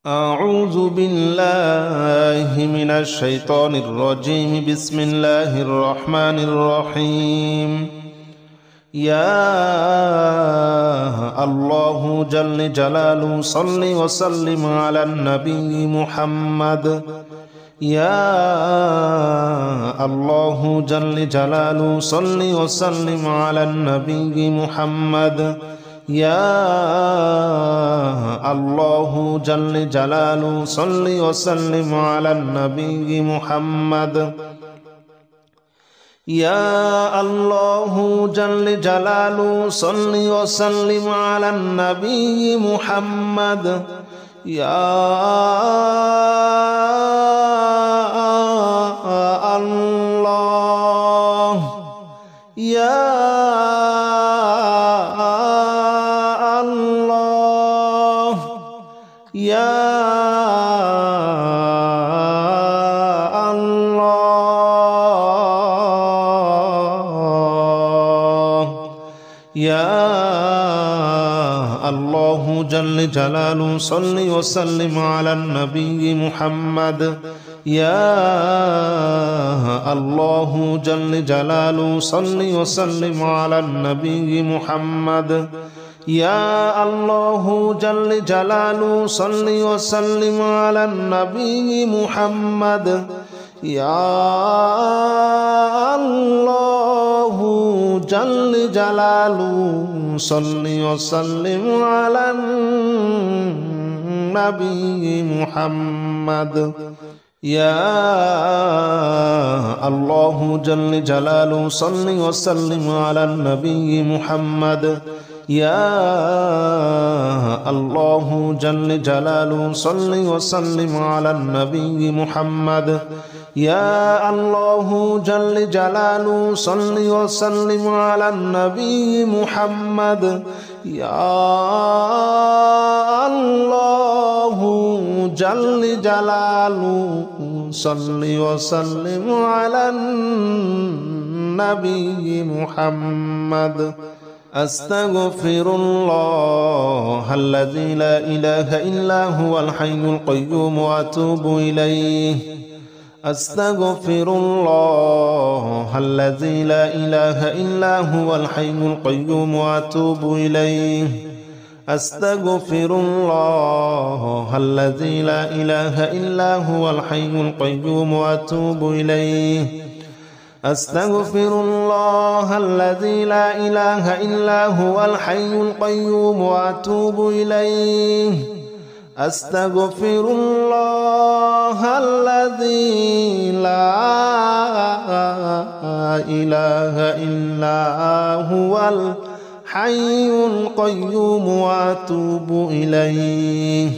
أعوذ بالله من الشيطان الرجيم. بسم الله الرحمن الرحيم. يا الله جل جلاله صل وسلم على النبي محمد. يا الله جل جلاله صل وسلم على النبي محمد. يا الله جل جلاله صل وسلم على النبي محمد. يا الله جل جلاله صل وسلم على النبي محمد. يا الله يا يا الله يا الله جل جلاله صل وسلم على النبي محمد. يا الله جل جلاله صل وسلم على النبي محمد. يا الله جل جلاله صل وسلم على النبي محمد. يا الله جل جلاله صل وسلم على النبي محمد. يا الله جل جلاله صل وسلم على النبي محمد. يا الله جل جلاله صل وسلم على النبي محمد. يا الله جل جلاله صل وسلم على النبي محمد. يا الله جل جلاله صل وسلم على النبي محمد. أستغفر الله الذي لا إله إلا هو الحي القيوم وأتوب إليه. أستغفر الله الذي لا إله إلا هو الحي القيوم وأتوب إليه. أستغفر الله الذي لا إله إلا هو الحي القيوم وأتوب إليه. أستغفر الله الذي لا إله إلا هو الحي القيوم وأتوب إليه. أستغفر الله الذي لا إله إلا هو الحي القيوم وأتوب إليه.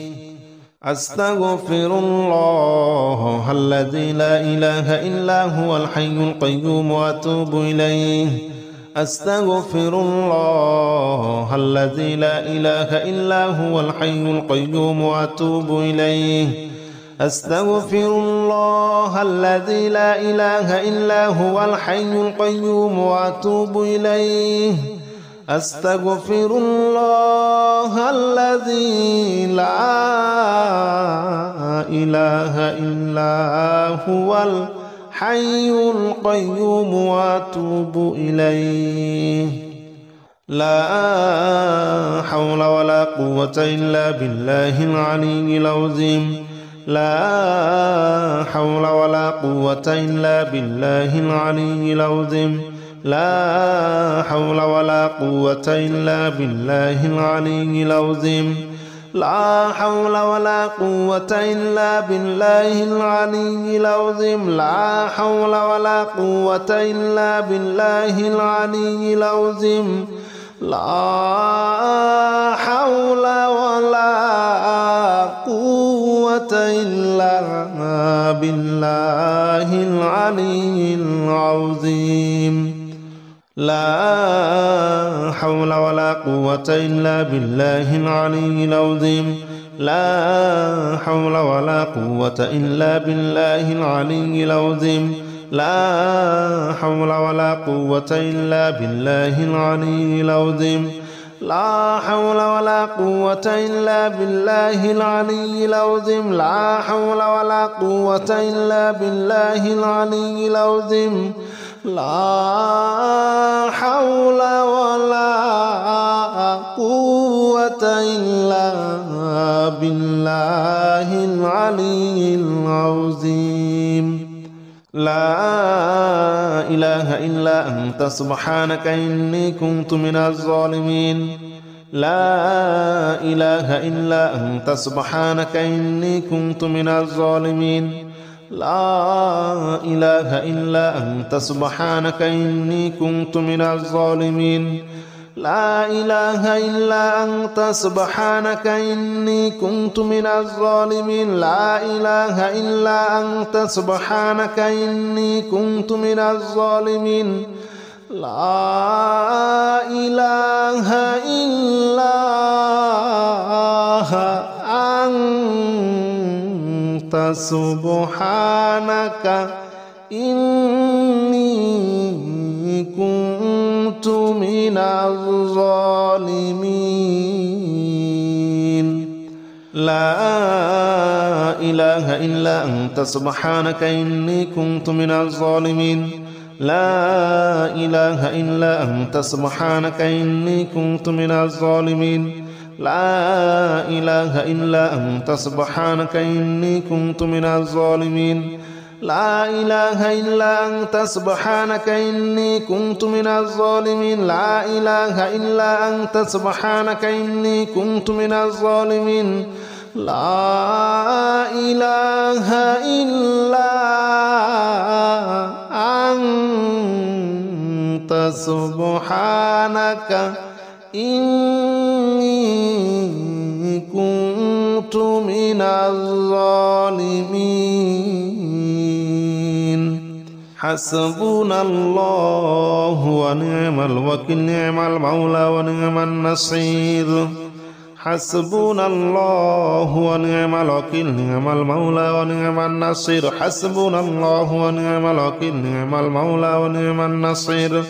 أستغفر الله الذي لا إله إلا هو الحي القيوم وأتوب إليه. أستغفر الله الذي لا إله إلا هو الحي القيوم وأتوب إليه. أستغفر الله الذي لا إله إلا هو الحي القيوم وأتوب إليه. أستغفر الله الذي لا إله إلا هو الحي القيوم وأتوب إليه. لا حول ولا قوة إلا بالله العلي العظيم. لا حول ولا قوة إلا بالله العلي العظيم. لا حول ولا قوة إلا بالله العلي العظيم. لا حول ولا قوة إلا بالله العلي العظيم. لا حول ولا قوة إلا بالله العلي العظيم. لا حول ولا قوة إلا بالله العلي العظيم. لا حول ولا قوة إلا بالله العلي العظيم. لا حول ولا قوة إلا بالله العلي العظيم. لا حول ولا قوة إلا بالله العلي العظيم. لا حول ولا قوة إلا بالله العلي العظيم لا حول ولا قوة إلا بالله العلي العظيم لا حول ولا قوة إلا بالله العلي العظيم لا إله إلا أنت سبحانك إني كنت من الظالمين لا إله إلا أنت سبحانك إني كنت من الظالمين لا إله إلا أنت سبحانك إني كنت من الظالمين لا إله إلا أنت سبحانك إني كنت من الظالمين لا إله إلا أنت سبحانك إني كنت من الظالمين لا إله إلا أنت سبحانك إني كنت من الظالمين لا إله إلا أنت سبحانك إني كنت من الظالمين لا إله إلا أنت سبحانك إني كنت من الظالمين لا إله إلا أنت سبحانك إني كنت من الظالمين لا إله إلا أنت سبحانك إني كنت من الظالمين لا إله إلا أنت سبحانك إني كنت من الظالمين لا إله إلا أنت سبحانك إني كنت من الظالمين حسبنا الله ونعم الوكيل نعم المولى ونعم النصير حسبنا الله ونعم الوكيل نعم المولى ونعم النصير حسبنا الله ونعم الوكيل نعم المولى ونعم النصير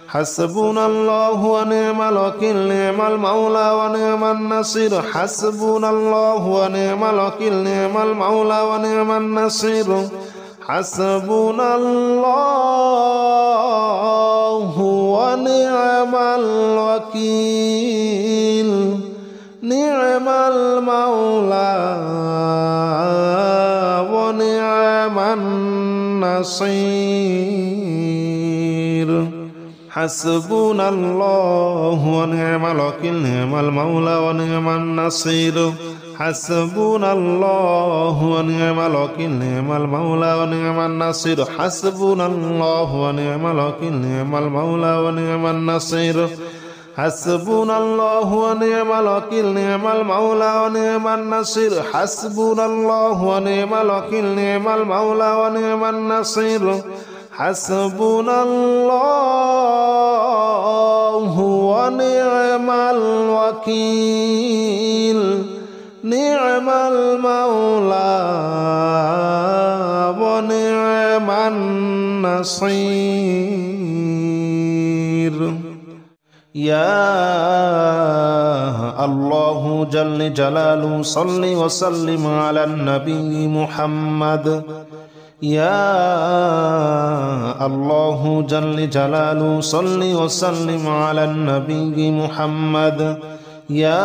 حسبنا الله ونعم الوكيل نعم المولى ونعم النصير حسبنا الله ونعم الوكيل نعم المولى ونعم النصير حسبنا الله ونعم الوكيل نعم المولى ونعم النصير حسبنا الله ونعم الوكيل نعم المولى ونعم النصير حسبنا الله ونعم الوكيل نعم المولى ونعم النصير حسبنا الله ونعم الوكيل نعم المولى ونعم النصير حسبنا الله ونعم الوكيل نعم المولى ونعم النصير حسبنا الله ونعم الوكيل نعم المولى ونعم النصير حسبنا الله ونعم الوكيل نعم المولى ونعم النصير يا الله جل جلاله صل وسلم على النبي محمد يا الله جل جلاله صل وسلم على النبي محمد يا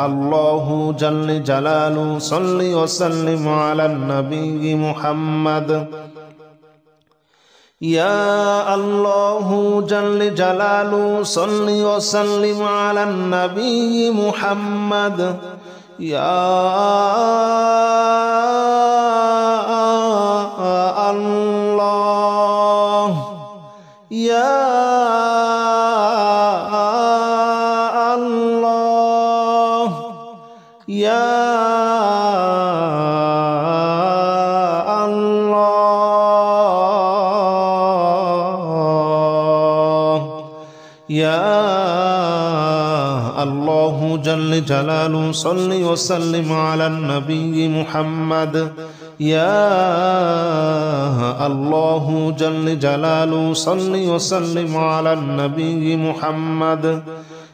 الله جل جلاله صل وسلم على النبي محمد يا الله جل جلاله صل وسلم على النبي محمد يا الله يا الله يا يا الله جل جلاله صل وسلم على النبي محمد يا الله جل جلاله صل وسلم على النبي محمد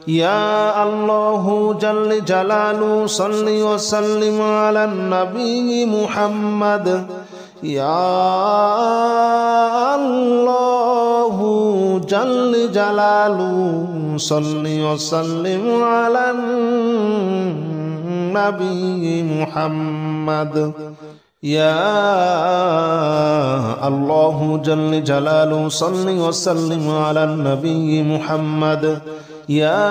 يا الله جل جلاله صل وسلم على النبي محمد يا الله جل جلاله صل وسلم على النبي محمد يا الله جل جلاله صل وسلم على النبي محمد يا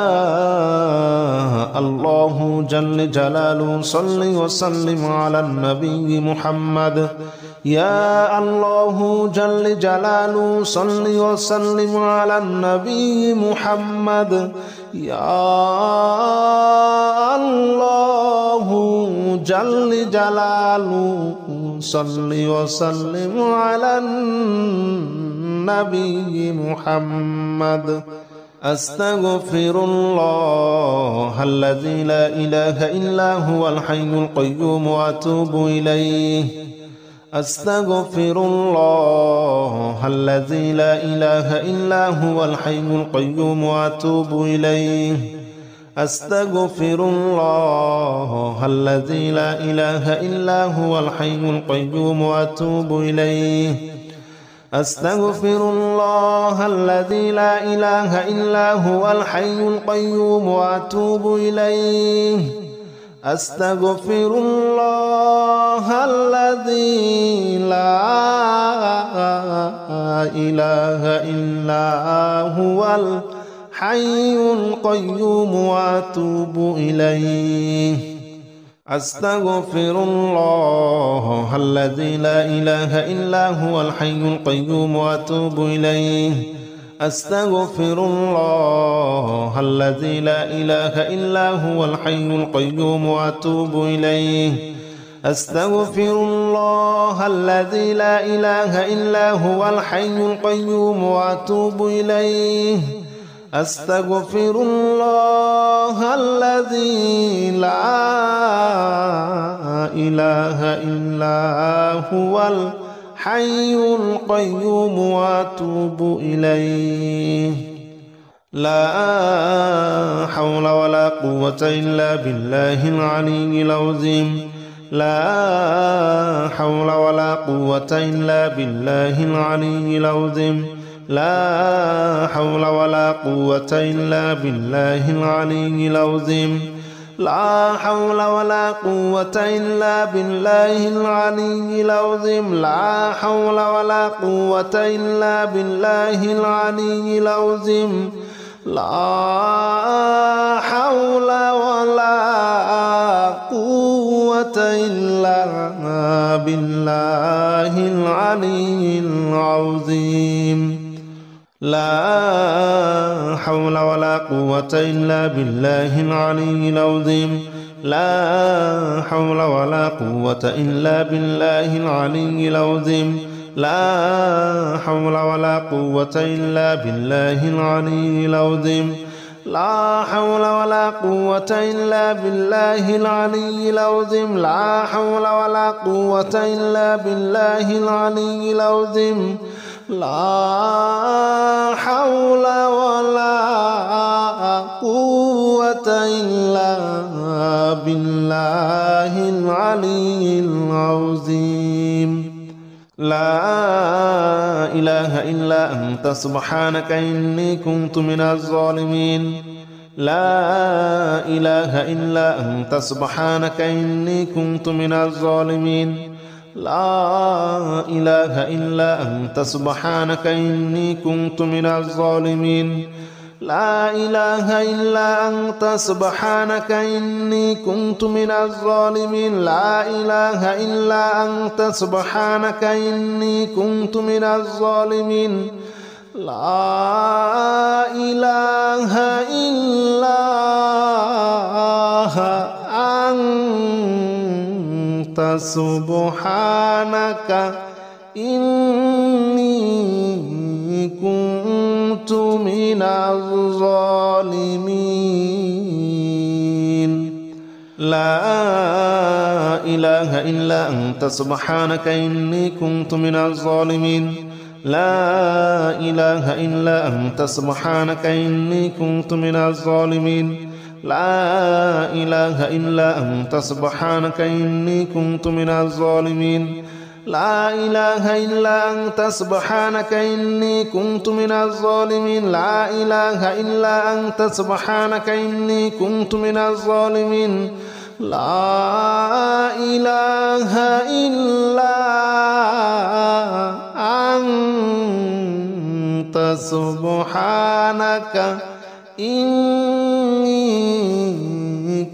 الله جل جلاله صل وسلم على النبي محمد يا الله جل جلاله صل وسلم على النبي محمد يا الله جل جلاله صل وسلم على النبي محمد أستغفر الله الذي لا إله إلا هو الحي القيوم وأتوب إليه أستغفر الله الذي لا إله إلا هو الحي القيوم وأتوب إليه أستغفر الله الذي لا إله إلا هو الحي القيوم وأتوب إليه أستغفر الله الذي لا إله إلا هو الحي القيوم وأتوب إليه أستغفر الله الذي لا إله إلا هو الحي القيوم وأتوب إليه أستغفر الله الذي لا إله إلا هو الحي القيوم وأتوب إليه أستغفر الله الذي لا إله إلا هو الحي القيوم وأتوب إليه أستغفر الله الذي لا إله إلا هو الحي القيوم وأتوب إليه أستغفر الله الذي لا إله إلا هو الحي القيوم وأتوب إليه لا حول ولا قوة إلا بالله العلي العظيم لا حول ولا قوة إلا بالله العلي العظيم لا حول ولا قوة إلا بالله العلي العظيم لا حول ولا قوة إلا بالله العلي العظيم لا حول ولا قوة إلا بالله العلي العظيم لا حول ولا قوة إلا بالله العلي العظيم لا حول ولا قوة إلا بالله العلي العظيم لا حول ولا قوة إلا بالله العلي العظيم لا حول ولا قوة إلا بالله العلي العظيم لا حول ولا قوة إلا بالله العلي العظيم لا حول ولا قوة إلا بالله العلي العظيم لا حول ولا قوة إلا بالله العلي العظيم لا إله إلا أنت سبحانك إني كنت من الظالمين لا إله إلا أنت سبحانك إني كنت من الظالمين لا إله إلا أنت سبحانك إني كنت من الظالمين لا إله إلا أنت سبحانك إني كنت من الظالمين لا إله إلا أنت سبحانك إني كنت من الظالمين لا إله إلا أنت سبحانك إني كنت من الظالمين لا إله إلا أنت سبحانك إني كنت من الظالمين لا إله إلا أنت سبحانك إني كنت من الظالمين لا إله إلا أنت سبحانك إني كنت من الظالمين لا إله إلا أنت سبحانك إني كنت من الظالمين لا إله إلا أنت سبحانك إني كنت من الظالمين لا إله إلا أنت سبحانك إني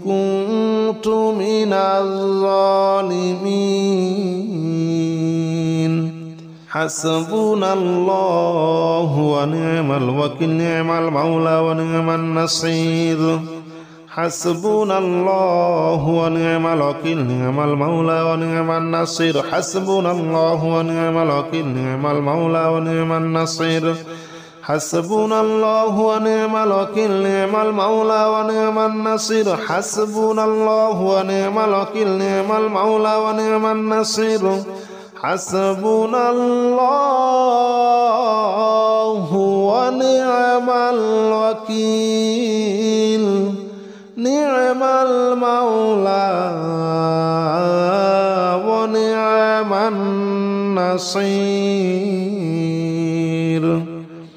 كنت من الظالمين حسبنا الله ونعم الوكيل نعم المولى ونعم النصير حسبنا الله ونعم الوكيل نعم المولى ونعم النصير حسبنا الله ونعم الوكيل نعم المولى ونعم النصير حسبنا الله ونعم الوكيل نعم المولى ونعم النصير حسبنا الله ونعم الوكيل نعم المولى ونعم النصير حسبنا الله ونعم الوكيل نعم المولى ونعم النصير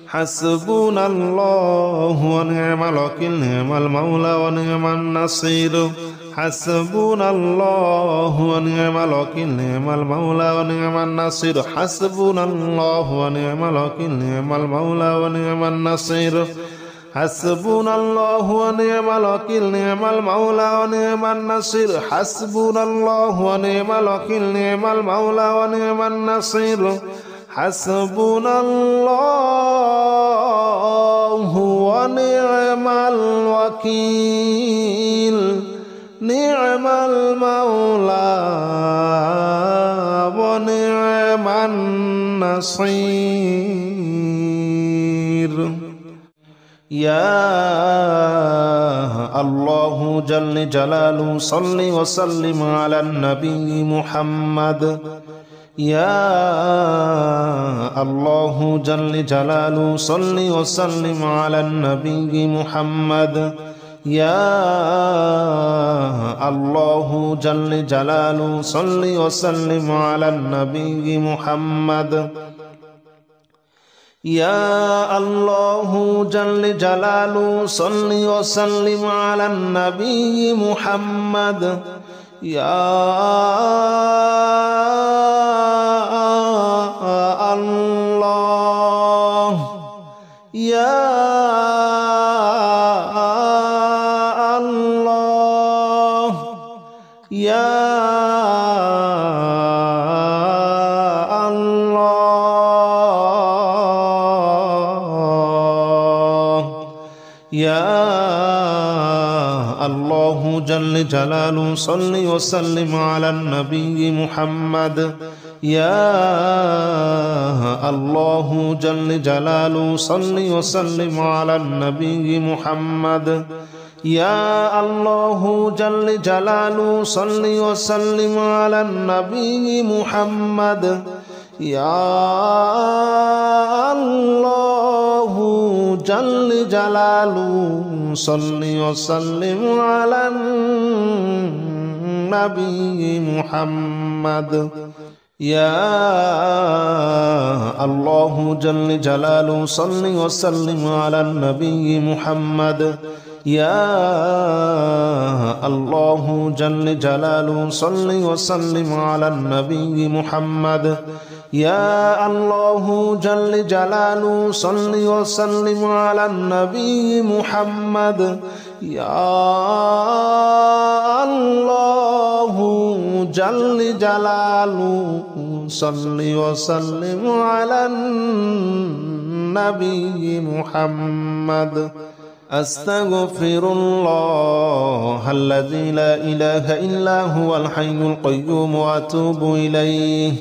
حسبنا الله ونعم الوكيل نعم المولى ونعم النصير حسبنا الله ونعم الوكيل نعم المولى ونعم النصير حسبنا الله ونعم الوكيل نعم المولى ونعم النصير حسبنا الله ونعم الوكيل نعم المولى ونعم النصير حسبنا الله ونعم الوكيل نعم المولى ونعم النصير حسبنا الله ونعم الوكيل نعم المولى ونعم النصير يا الله جل جلاله صل وسلم على النبي محمد يا الله جل جلاله صل وسلم على النبي محمد يا الله جل جلاله صل وسلم على النبي محمد يا الله جل جلاله صل وسلم على النبي محمد يا الله يا الله يا يا الله جل جلاله صل وسلم على النبي محمد يا الله جل جلاله صل وسلم على النبي محمد يا الله جل جلاله صل وسلم على النبي محمد يا الله جل جلاله صل وسلم على النبي محمد يا الله جل جلاله صل وسلم على النبي محمد يا الله جل جلاله صل وسلم على النبي محمد يا الله جل جلاله صل وسلم على النبي محمد يا الله جل جلاله صل وسلم على النبي محمد أستغفر الله الذي لا إله إلا هو الحي القيوم وأتوب إليه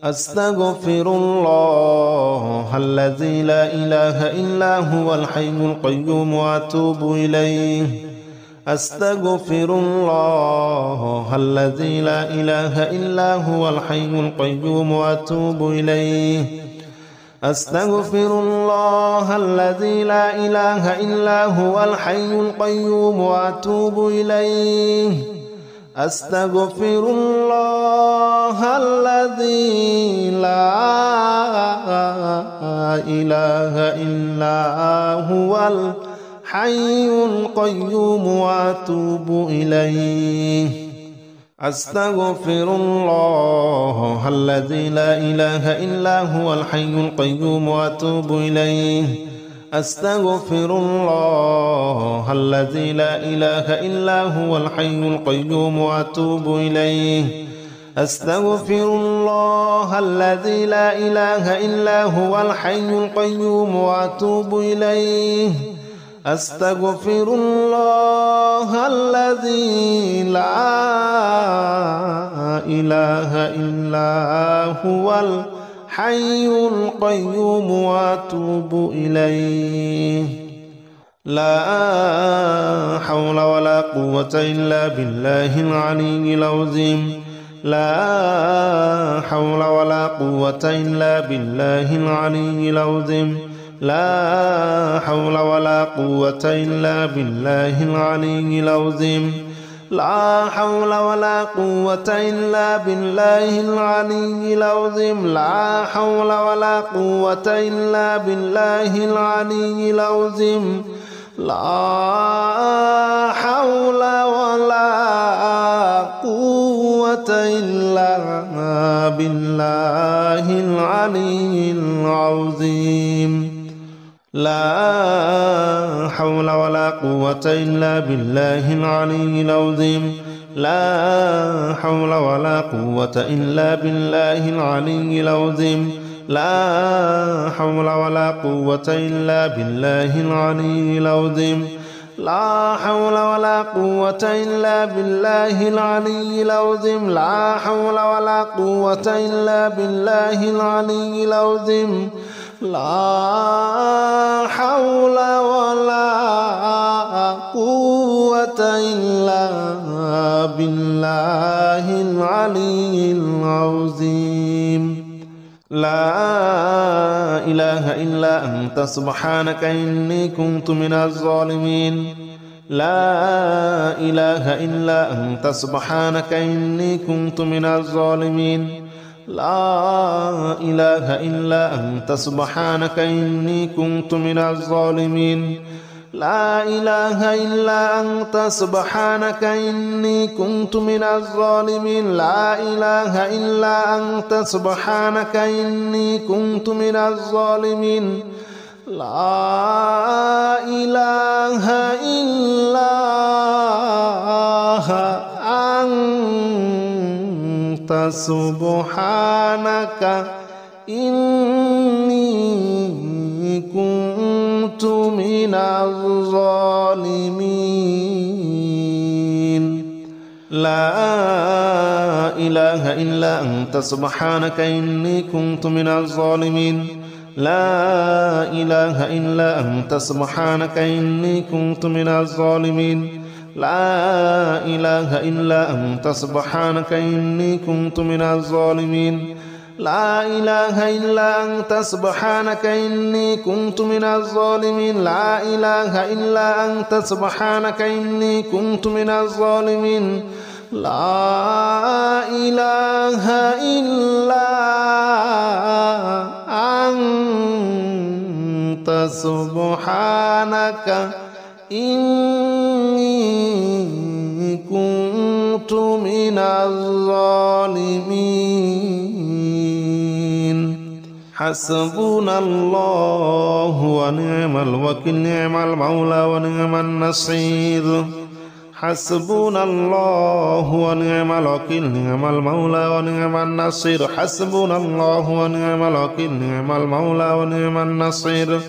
أستغفر الله الذي لا إله إلا هو الحي القيوم وأتوب إليه أستغفر الله الذي لا إله إلا هو الحي القيوم وأتوب إليه أستغفر الله الذي لا إله إلا هو الحي القيوم وأتوب إليه أستغفر الله الذي لا إله إلا هو الحي القيوم وأتوب إليه أستغفر الله الذي لا إله إلا هو الحي القيوم وأتوب إليه أستغفر الله الذي لا إله إلا هو الحي القيوم وأتوب إليه أستغفر الله الذي لا إله إلا هو الحي القيوم وأتوب إليه أستغفر الله الذي لا إله إلا هو الحي القيوم وأتوب إليه لا حول ولا قوة إلا بالله العلي العظيم لا حول ولا قوة إلا بالله العلي العظيم لا حول ولا قوة إلا بالله العلي العظيم لا حول ولا قوة إلا بالله العلي العظيم لا حول ولا قوة إلا بالله العلي العظيم لا حول ولا قوة إلا بالله العلي العظيم لا حول ولا قوة إلا بالله العلي العظيم لا حول ولا قوة إلا بالله العلي العظيم لا حول ولا قوة إلا بالله العلي العظيم لا حول ولا قوة إلا بالله العلي العظيم لا حول ولا قوة إلا بالله العلي العظيم لا حول ولا قوة إلا بالله العلي العظيم لا إله إلا أنت سبحانك إني كنت من الظالمين لا إله إلا أنت سبحانك إني كنت من الظالمين لا إله إلا أنت سبحانك إني كنت من الظالمين لا إله إلا أنت سبحانك إني كنت من الظالمين لا إله إلا أنت سبحانك إني كنت من الظالمين لا إله إلا أنت سبحانك إني كنت من الظالمين لا إله إلا أنت سبحانك إني كنت من الظالمين لا إله إلا أنت سبحانك إني كنت من الظالمين لا إله إلا أنت سبحانك إني كنت من الظالمين لا إله إلا أنت سبحانك إني كنت من الظالمين لا إله إلا أنت سبحانك إني كنت من الظالمين لا إله إلا أنت سبحانك إني كنت من الظالمين حسبنا الله ونعم الوكيل نعم المولى ونعم النصير حسبنا الله ونعم الوكيل نعم المولى ونعم النصير حسبنا الله ونعم الوكيل نعم المولى ونعم النصير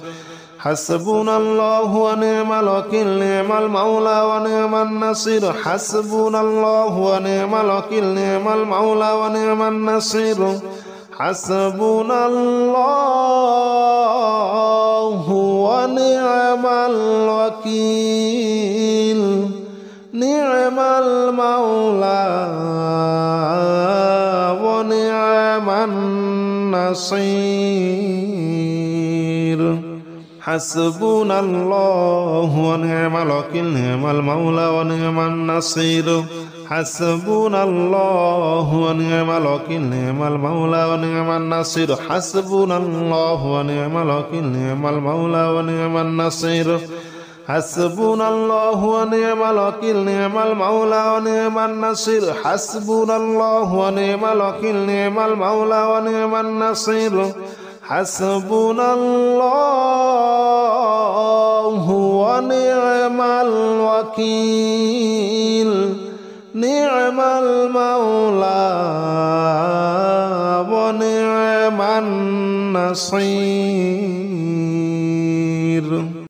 حسبنا الله ونعم الوكيل نعم المولى ونعم النصير حسبنا الله ونعم الوكيل نعم المولى ونعم النصير حسبنا الله ونعم الوكيل نعم المولى ونعم النصير حسبنا الله ونعم الوكيل نعم المولى ونعم النصير حسبنا الله ونعم الوكيل نعم المولى ونعم النصير حسبنا الله ونعم الوكيل نعم المولى ونعم النصير حسبنا الله ونعم الوكيل نعم المولى ونعم النصير حسبنا الله ونعم الوكيل نعم المولى ونعم النصير حسبنا الله ونعم الوكيل نعم المولى ونعم النصير